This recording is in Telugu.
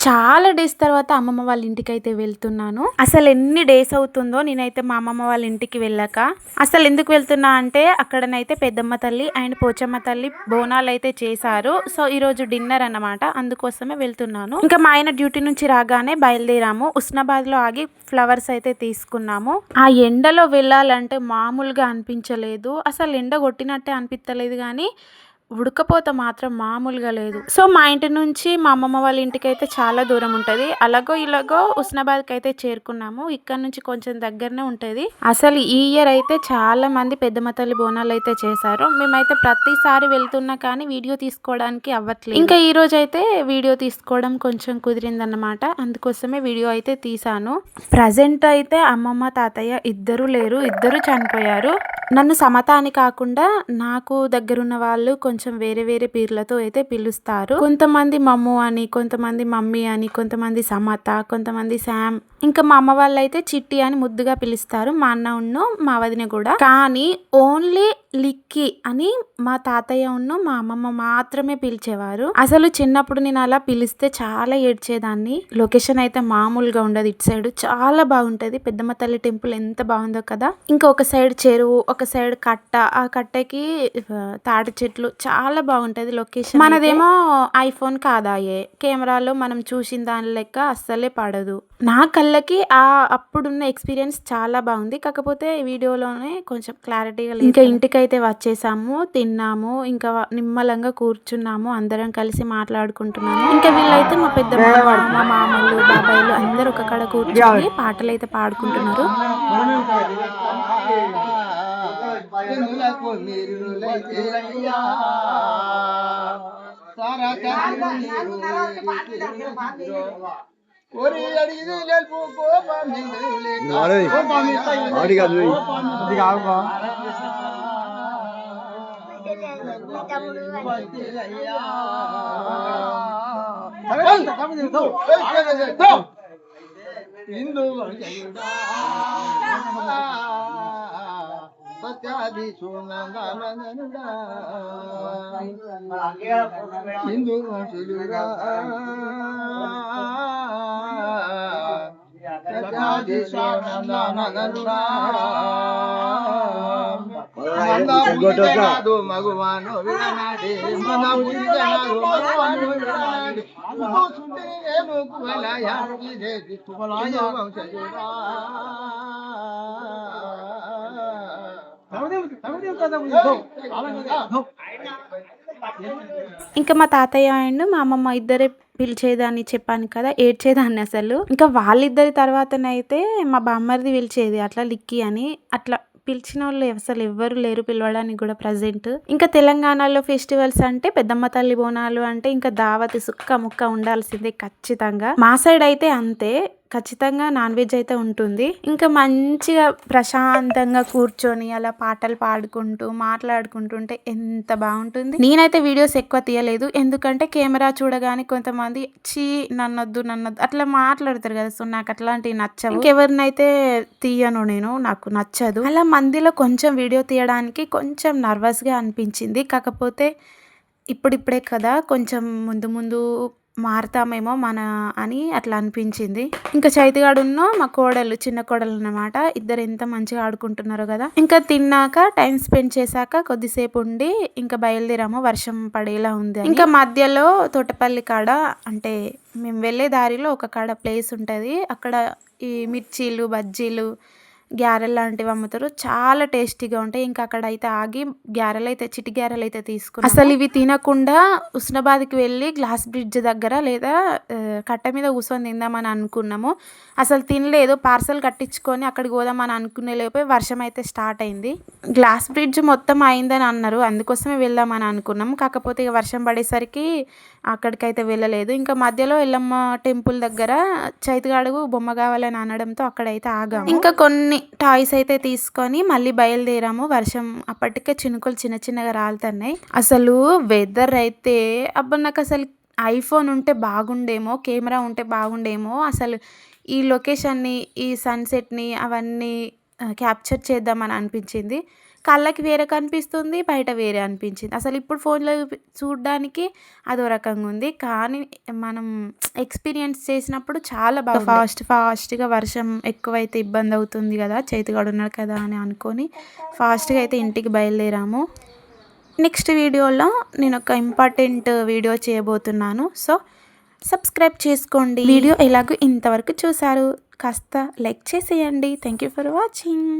చాలా డేస్ తర్వాత అమ్మమ్మ వాళ్ళ ఇంటికైతే వెళ్తున్నాను. అసలు ఎన్ని డేస్ అవుతుందో నేనైతే మా అమ్మమ్మ వాళ్ళ ఇంటికి వెళ్ళాక. అసలు ఎందుకు వెళ్తున్నా అంటే అక్కడనైతే పెద్దమ్మ తల్లి అండ్ పోచమ్మ తల్లి బోనాలు అయితే చేశారు. సో ఈరోజు డిన్నర్ అన్నమాట, అందుకోసమే వెళ్తున్నాను. ఇంకా మా ఆయన డ్యూటీ నుంచి రాగానే బయలుదేరాము. ఉస్నాబాద్లో ఆగి ఫ్లవర్స్ అయితే తీసుకున్నాము. ఆ ఎండలో వెళ్ళాలంటే మామూలుగా అనిపించలేదు. అసలు ఎండ కొట్టినట్టే అనిపించలేదు, కానీ ఉడకపోత మాత్రం మామూలుగా లేదు. సో మా ఇంటి నుంచి మా అమ్మమ్మ వాళ్ళ ఇంటికి అయితే చాలా దూరం ఉంటుంది. అలాగో ఇలాగో ఉస్నాబాద్కి అయితే చేరుకున్నాము. ఇక్కడ నుంచి కొంచెం దగ్గరనే ఉంటుంది. అసలు ఈ ఇయర్ అయితే చాలా మంది పెద్దమ్మ తల్లి బోనాలు అయితే చేశారు. మేమైతే ప్రతిసారి వెళ్తున్నా కానీ వీడియో తీసుకోవడానికి అవ్వట్లేదు. ఇంకా ఈ రోజు అయితే వీడియో తీసుకోవడం కొంచెం కుదిరిందన్నమాట, అందుకోసమే వీడియో అయితే తీసాను. ప్రజెంట్ అయితే అమ్మమ్మ తాతయ్య ఇద్దరు లేరు, ఇద్దరు చనిపోయారు. నన్ను సమత అని కాకుండా నాకు దగ్గరున్న వాళ్ళు కొంచెం వేరే వేరే పేర్లతో అయితే పిలుస్తారు. కొంతమంది మమ్ము అని, కొంతమంది మమ్మీ అని, కొంతమంది సమత, కొంతమంది శామ్, ఇంకా మా అమ్మ వాళ్ళు అయితే చిట్టి అని ముద్దుగా పిలుస్తారు. మా అన్న ఉన్ను మా వదిన కూడా. కానీ ఓన్లీ లిక్కీ అని మా తాతయ్య ఉన్ను మా అమ్మమ్మ మాత్రమే పిలిచేవారు. అసలు చిన్నప్పుడు నేను అలా పిలిస్తే చాలా ఏడ్చేదాన్ని. లొకేషన్ అయితే మామూలుగా ఉండదు. ఇటు సైడ్ చాలా బాగుంటది. పెద్దమ్మ తల్లి టెంపుల్ ఎంత బాగుందో కదా. ఇంకా ఒక సైడ్ చెరువు, ఒక సైడ్ కట్ట, ఆ కట్టకి తాటి చెట్లు, చాలా బాగుంటది లొకేషన్. మనదేమో ఐఫోన్ కాదాయే, కెమెరాలో మనం చూసిన దాని లెక్క అస్సలే పడదు. నా కళ్ళకి అప్పుడున్న ఎక్స్పీరియన్స్ చాలా బాగుంది. కాకపోతే వీడియోలోనే కొంచెం క్లారిటీగా లేదు. ఇంకా ఇంటికైతే వచ్చేసాము, తిన్నాము, ఇంకా నిమ్మలంగా కూర్చున్నాము, అందరం కలిసి మాట్లాడుకుంటున్నాము. ఇంకా వీళ్ళైతే మా పెద్ద మా మామలు, బాబాయిలు అందరూ ఒక కడ కూర్చొని పాటలు అయితే పాడుకుంటున్నారు. సత్యాది చూనందనుడా హిందూ మనుషులుగా సత్యాది చూనందనుడా మందపురిజనాదు మగువాను విననాడి మందపురిజనాదు మగువాను విననాడి కూసుంటే నేను కువలయాకి దేది కువలయ వంశజుడా. ఇంకా మా తాతయ్య అండ్ మా అమ్మమ్మ ఇద్దరే పిలిచేదాన్ని చెప్పాను కదా, ఏడ్చేదాన్ని అసలు. ఇంకా వాళ్ళిద్దరి తర్వాతనైతే మా బామ్మర్ది పిలిచేది అట్లా లిక్కీ అని. అట్లా పిలిచిన వాళ్ళు అసలు ఎవ్వరు లేరు పిలవడానికి కూడా ప్రజెంట్. ఇంకా తెలంగాణలో ఫెస్టివల్స్ అంటే పెద్దమ్మ తల్లి బోనాలు అంటే ఇంకా దావత్ సుక్క ముక్క ఉండాల్సిందే ఖచ్చితంగా. మా సైడ్ అయితే అంతే, ఖచ్చితంగా నాన్ వెజ్ అయితే ఉంటుంది. ఇంకా మంచిగా ప్రశాంతంగా కూర్చొని అలా పాటలు పాడుకుంటూ మాట్లాడుకుంటుంటే ఎంత బాగుంటుంది. నేనైతే వీడియోస్ ఎక్కువ తీయలేదు, ఎందుకంటే కెమెరా చూడగానే కొంతమంది నన్నొద్దు అట్లా మాట్లాడతారు కదా. సో నాకు అట్లాంటివి నచ్చవు. ఇంకెవరినైతే తీయను నేను, నాకు నచ్చదు. అలా మందిలో కొంచెం వీడియో తీయడానికి కొంచెం నర్వస్గా అనిపించింది. కాకపోతే ఇప్పుడిప్పుడే కదా, కొంచెం ముందు ముందు మారుతామేమో మన అని అట్లా అనిపించింది. ఇంకా చైతిగాడున్న మా కోడలు, చిన్న కోడలు అన్నమాట, ఇద్దరు ఎంత మంచిగా ఆడుకుంటున్నారో కదా. ఇంకా తిన్నాక టైం స్పెండ్ చేశాక కొద్దిసేపు ఉండి ఇంకా బయలుదేరాము. వర్షం పడేలా ఉంది. ఇంకా మధ్యలో తోటపల్లి కాడ, అంటే మేము వెళ్ళే దారిలో ఒక కాడ ప్లేస్ ఉంటుంది. అక్కడ ఈ మిర్చీలు, బజ్జీలు, గ్యారెలు లాంటివి అమ్ముతారు. చాలా టేస్టీగా ఉంటాయి. ఇంకా అక్కడ అయితే ఆగి చిట్టి గ్యారెలు అయితే తీసుకున్నాం. అసలు ఇవి తినకుండా ఉస్నాబాద్కి వెళ్ళి గ్లాస్ బ్రిడ్జ్ దగ్గర లేదా కట్ట మీద కూర్చొని తిందామని అనుకున్నాము. అసలు తినలేదు. పార్సల్ కట్టించుకొని అక్కడికి పోదామని అనుకునే లోపే వర్షం అయితే స్టార్ట్ అయింది. గ్లాస్ బ్రిడ్జ్ మొత్తం అయిందని అన్నారు, అందుకోసమే వెళ్దామని అనుకున్నాం. కాకపోతే ఇక వర్షం పడేసరికి అక్కడికైతే వెళ్ళలేదు. ఇంకా మధ్యలో ఎల్లమ్మ టెంపుల్ దగ్గర చైతిగాడు బొమ్మ కావాలని అనడంతో అక్కడైతే ఆగాము. ఇంకా కొన్ని టాయ్స్ అయితే తీసుకొని మళ్ళీ బయలుదేరాము. వర్షం అప్పటికే చినుకులు చిన్న చిన్నగా రాలుతున్నాయి. అసలు వెదర్ అయితే అబ్బా, నాకు అసలు ఐఫోన్ ఉంటే బాగుండేమో, కెమెరా ఉంటే బాగుండేమో. అసలు ఈ లొకేషన్ని, ఈ సన్సెట్ని అవన్నీ క్యాప్చర్ చేద్దామని అనిపించింది. కళ్ళకి వేరే కనిపిస్తుంది, బయట వేరే అనిపించింది. అసలు ఇప్పుడు ఫోన్‌లో చూడ్డానికి అదో రకంగా ఉంది. కానీ మనం ఎక్స్‌పీరియన్స్ చేసినప్పుడు చాలా ఫాస్ట్‌గా వర్షం ఎక్కువైతే ఇబ్బందవుతుంది గదా! చేతిగాడున్నాడు కదా అని అనుకోని ఫాస్ట్‌గా అయితే ఇంటికి బయలుదేరాము. నెక్స్ట్ వీడియోలో నేనొక ఇంపార్టెంట్ వీడియో చేయబోతున్నాను. సో, సబ్స్క్రైబ్ చేసుకోండి. వీడియో ఎలాగో ఇంతవరకు చూసారు. కాస్త లైక్ చేసేయండి. Thank you for watching.